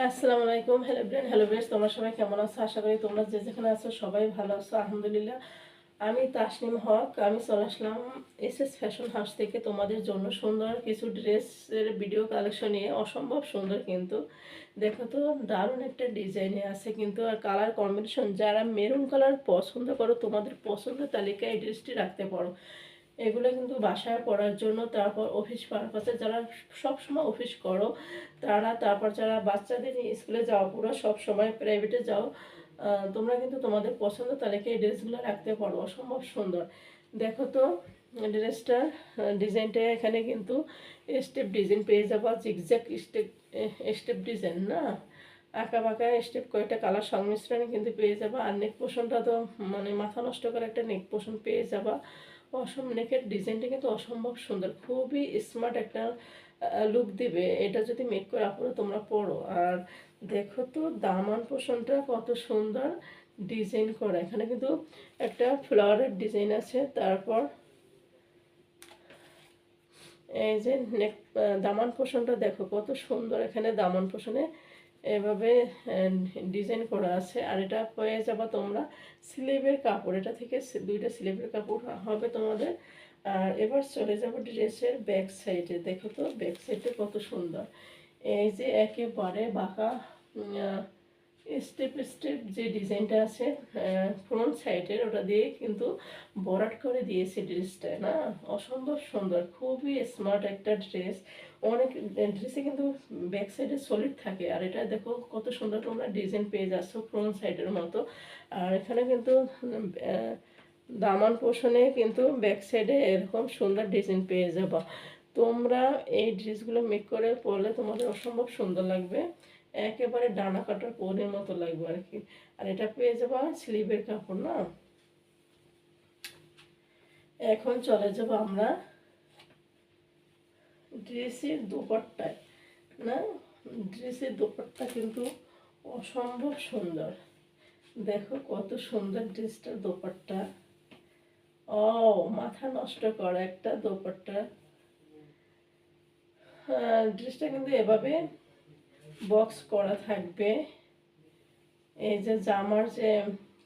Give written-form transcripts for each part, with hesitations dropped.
আসসালামু আলাইকুম। Hello brain, hello base, তোমরা সবাই কেমন আছো? আশা করি তোমরা যে যেখানে আছো সবাই ভালো আছো, আলহামদুলিল্লাহ। আমি তাসনিম হক, আমি চলে আসলাম এসএস ফ্যাশন হাউস থেকে তোমাদের জন্য সুন্দর কিছু ড্রেসের ভিডিও কালেকশন নিয়ে। অসম্ভব সুন্দর কিন্তু, দেখো তো, দারুণ একটা ডিজাইনে আছে কিন্তু, আর কালার কম্বিনেশন। যারা মেরুন কালার পছন্দ করো, তোমাদের পছন্দের তালিকায় এই ড্রেসটি রাখতে পারো। এগুলো কিন্তু বাসায় পড়ার জন্য, তারপর অফিস পারপাসে যারা সবসময় অফিস করো তারা, তারপর যারা বাচ্চাদের নিয়ে স্কুলে যাও, পুরো সব সময় প্রাইভেটে যাও, তোমরা কিন্তু তোমাদের পছন্দ তালিকায় এই ড্রেসগুলো রাখতে পারো। অসম্ভব সুন্দর। দেখো তো ড্রেসটার ডিজাইনটা, এখানে কিন্তু স্টেপ ডিজাইন পেয়ে যাবা, জিগজ্যাগ স্টেপ স্টেপ ডিজাইন না, আঁকা বাঁকা স্টেপ কয়েকটা কালার সংমিশ্রণে কিন্তু পেয়ে যাবা। আর নেক পোষণটা তো মানে মাথা নষ্ট করে একটা নেক পোষণ পেয়ে যাবা। নেকের ডিজাইনটা কিন্তু অসম্ভব সুন্দর, খুবই স্মার্ট একটা লুক দিবে এটা যদি মেক করে আপুরা তোমরা পরো। আর দেখো তো দামান পোষণটা কত সুন্দর ডিজাইন করা, এখানে কিন্তু একটা ফ্লাওয়ারের ডিজাইন আছে। তারপর এই যে নেক দামান পোষণটা দেখো কত সুন্দর, এখানে দামান পোষণে এভাবে ডিজাইন করা আছে। আর এটা পেয়ে যাবা তোমরা স্লিভের কাপড়, এটা থেকে দুইটা স্লিভের কাপড় হবে তোমাদের। আর এবার চলে যাব ড্রেসের ব্যাক সাইডে। দেখো তো ব্যাক সাইডে কত সুন্দর, এই যে একেবারে বাঁকা স্টেপ স্টেপ যে ডিজাইনটা আছে ফ্রন্ট সাইডের, ওটা দিয়ে কিন্তু বরাট করে দিয়েছে ড্রেসটা না। অসম্ভব সুন্দর, খুবই স্মার্ট একটা ড্রেস। অনেক ড্রেসে কিন্তু ব্যাক সাইডে সলিড থাকে, আর এটা দেখো কত সুন্দর তোমরা ডিজাইন পেয়ে যাচ্ছ ফ্রন্ট সাইডের মতো। আর এখানে কিন্তু দামান পোষণে কিন্তু ব্যাক সাইডে এরকম সুন্দর ডিজাইন পেয়ে যাবা। তোমরা এই ড্রেসগুলো মেক করে পরলে তোমাদের অসম্ভব সুন্দর লাগবে, একেবারে ডানা কাটার পরের মতো লাগবে আর কি। আর এটা পেয়ে যাবা স্লিভের কাপড় না। এখন চলে যাব আমরা ড্রেসের দোপাট্টায় না। ড্রেসের দোপাট্টা কিন্তু অসম্ভব সুন্দর, দেখো কত সুন্দর ড্রেসটার দোপাট্টা। ও, মাথা নষ্ট করা একটা দোপাট্টা। ড্রেসটা কিন্তু এভাবে বক্স করা থাকবে। এই যে জামার যে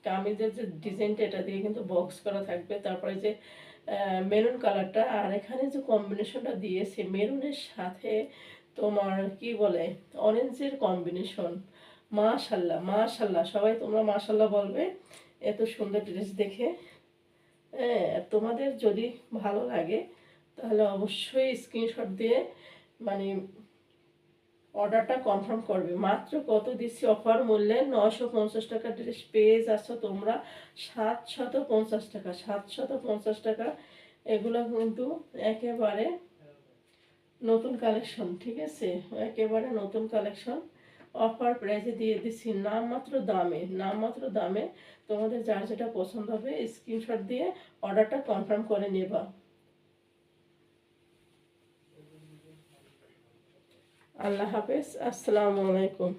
কামিজের যে ডিজাইনটা, এটা দিয়ে কিন্তু বক্স করা থাকবে। তারপরে যে মেরুন কালারটা, আর এখানে যে কম্বিনেশনটা দিয়েছে মেরুনের সাথে তোমার কি বলে অরেঞ্জের কম্বিনেশন। মাশাল্লাহ মাশাল্লাহ, সবাই তোমরা মাশাল্লাহ বলবে এত সুন্দর ড্রেস দেখে। হ্যাঁ, তোমাদের যদি ভালো লাগে তাহলে অবশ্যই স্ক্রিনশট দিয়ে মানে অর্ডারটা কনফার্ম করবে। মাত্র কত দিচ্ছি অফার মূল্যে, 950 টাকা ড্রেস পেয়ে যাচ্ছ তোমরা 750 টাকা, 750 টাকা। এগুলো কিন্তু একেবারে নতুন কালেকশন, ঠিক আছে, একেবারে নতুন কালেকশন। অফার প্রাইসে দিয়ে দিচ্ছি, নামমাত্র দামে। তোমাদের যার যেটা পছন্দ হবে স্ক্রিনশট দিয়ে অর্ডারটা কনফার্ম করে নেবা। আল্লাহ হাফেজ, আসসালামু আলাইকুম।